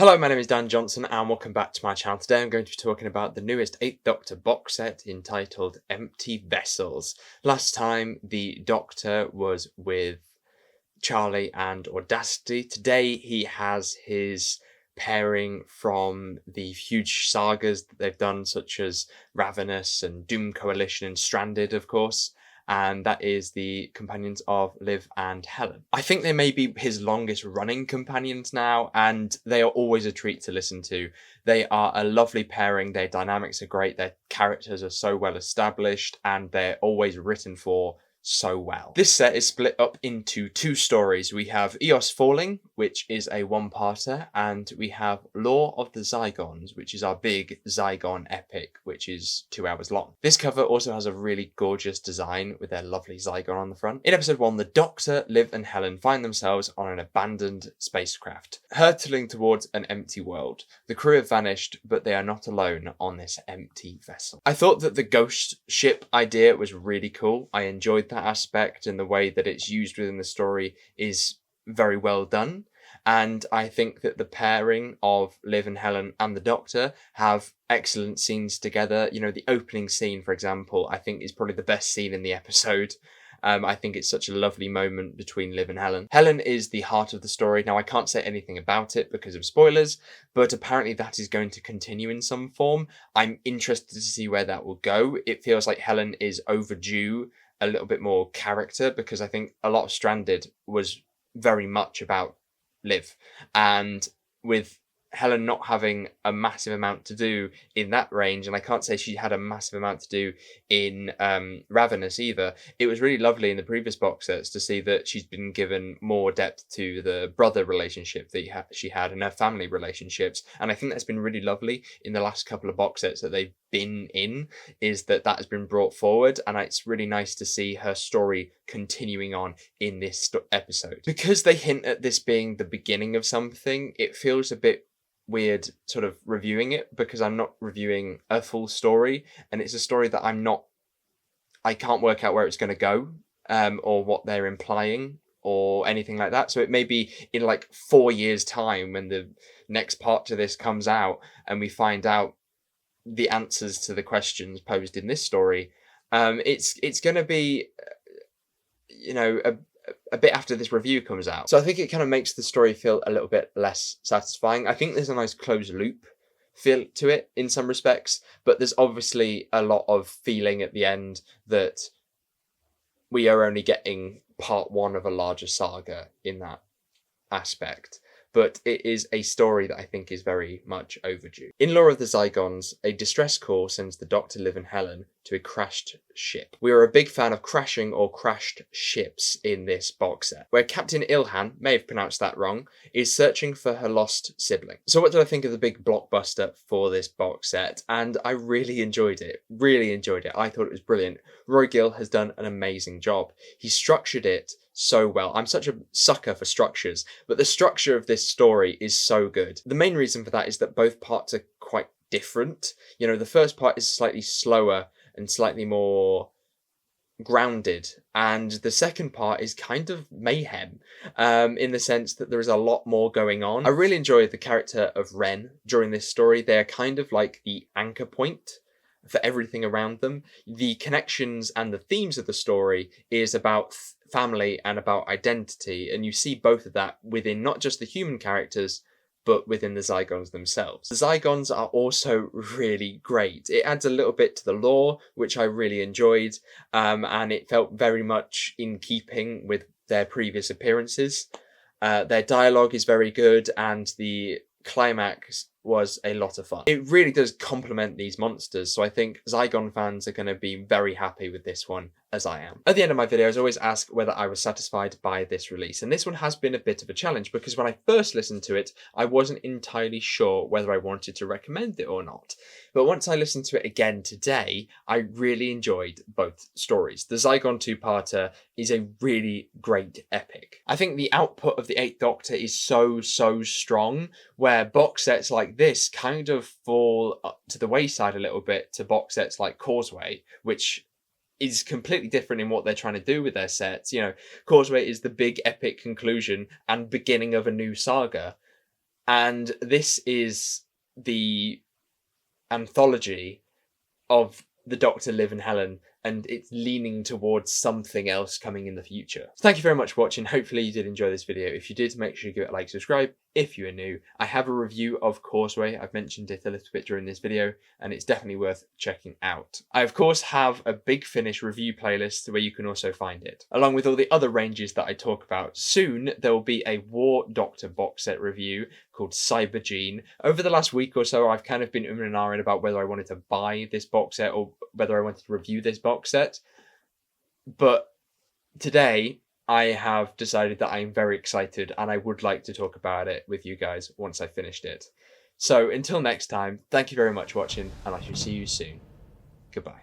Hello, my name is Dan Johnson and welcome back to my channel. Today I'm going to be talking about the newest 8th Doctor box set entitled Empty Vessels. Last time the Doctor was with Charlie and Audacity. Today he has his pairing from the huge sagas that they've done, such as Ravenous and Doom Coalition and Stranded, of course. And that is the companions of Liv and Helen. I think they may be his longest running companions now, and they are always a treat to listen to. They are a lovely pairing, their dynamics are great, their characters are so well established, and they're always written for so well. This set is split up into two stories. We have Eos Falling, which is a one-parter, and we have Law of the Zygons, which is our big Zygon epic, which is 2 hours long. This cover also has a really gorgeous design with their lovely Zygon on the front. In episode 1, the Doctor, Liv and Helen find themselves on an abandoned spacecraft, hurtling towards an empty world. The crew have vanished, but they are not alone on this empty vessel. I thought that the ghost ship idea was really cool. I enjoyed that aspect, and the way that it's used within the story is very well done. And I think that the pairing of Liv and Helen and the Doctor have excellent scenes together. You know, the opening scene, for example, I think is probably the best scene in the episode. I think it's such a lovely moment between Liv and Helen. Helen is the heart of the story. Now, I can't say anything about it because of spoilers, but apparently that is going to continue in some form. I'm interested to see where that will go. It feels like Helen is overdue a little bit more character, because I think a lot of Stranded was very much about Liv, and with Helen not having a massive amount to do in that range, and I can't say she had a massive amount to do in Ravenous either. It was really lovely in the previous box sets to see that she's been given more depth to the brother relationship that she had and her family relationships, and I think that's been really lovely in the last couple of box sets that they've been in, is that has been brought forward, and it's really nice to see her story continuing on in this episode. Because they hint at this being the beginning of something, it feels a bit weird sort of reviewing it, because I'm not reviewing a full story, and it's a story that I can't work out where it's going to go, or what they're implying or anything like that. So it may be in like 4 years time when the next part to this comes out and we find out the answers to the questions posed in this story. It's going to be, you know, a bit after this review comes out. So I think it kind of makes the story feel a little bit less satisfying. I think there's a nice closed loop feel to it in some respects, but there's obviously a lot of feeling at the end that we are only getting part one of a larger saga in that aspect. But it is a story that I think is very much overdue. In Law of the Zygons, a distress call sends the Doctor, Liv and Helen to a crashed ship. We are a big fan of crashing or crashed ships in this box set, where Captain Ilhan, may have pronounced that wrong, is searching for her lost sibling. So what did I think of the big blockbuster for this box set? And I really enjoyed it. Really enjoyed it. I thought it was brilliant. Roy Gill has done an amazing job. He structured it so well. I'm such a sucker for structures, but the structure of this story is so good. The main reason for that is that both parts are quite different. You know, the first part is slightly slower and slightly more grounded, and the second part is kind of mayhem, in the sense that there is a lot more going on. I really enjoyed the character of Ren during this story. They're kind of like the anchor point for everything around them. The connections and the themes of the story is about family and about identity, and you see both of that within not just the human characters, but within the Zygons themselves. The Zygons are also really great. It adds a little bit to the lore, which I really enjoyed, and it felt very much in keeping with their previous appearances. Their dialogue is very good, and the climax was a lot of fun. It really does complement these monsters, so I think Zygon fans are going to be very happy with this one, as I am. At the end of my videos, I always ask whether I was satisfied by this release, and this one has been a bit of a challenge, because when I first listened to it, I wasn't entirely sure whether I wanted to recommend it or not. But once I listened to it again today, I really enjoyed both stories. The Zygon two-parter is a really great epic. I think the output of the 8th Doctor is so strong, where box sets like this kind of fall to the wayside a little bit to box sets like Causeway, which is completely different in what they're trying to do with their sets. You know, Causeway is the big epic conclusion and beginning of a new saga. And this is the anthology of the Doctor, Liv and Helen, and it's leaning towards something else coming in the future. So thank you very much for watching. Hopefully you did enjoy this video. If you did, make sure you give it a like, subscribe if you are new. I have a review of Causeway. I've mentioned it a little bit during this video, and it's definitely worth checking out. I, of course, have a Big Finish review playlist where you can also find it, along with all the other ranges that I talk about. Soon, there will be a War Doctor box set review called Cybergene. Over the last week or so, I've kind of been and ahhing about whether I wanted to buy this box set or whether I wanted to review this box set. But today, I have decided that I am very excited and I would like to talk about it with you guys once I've finished it. So until next time, thank you very much for watching, and I shall see you soon. Goodbye.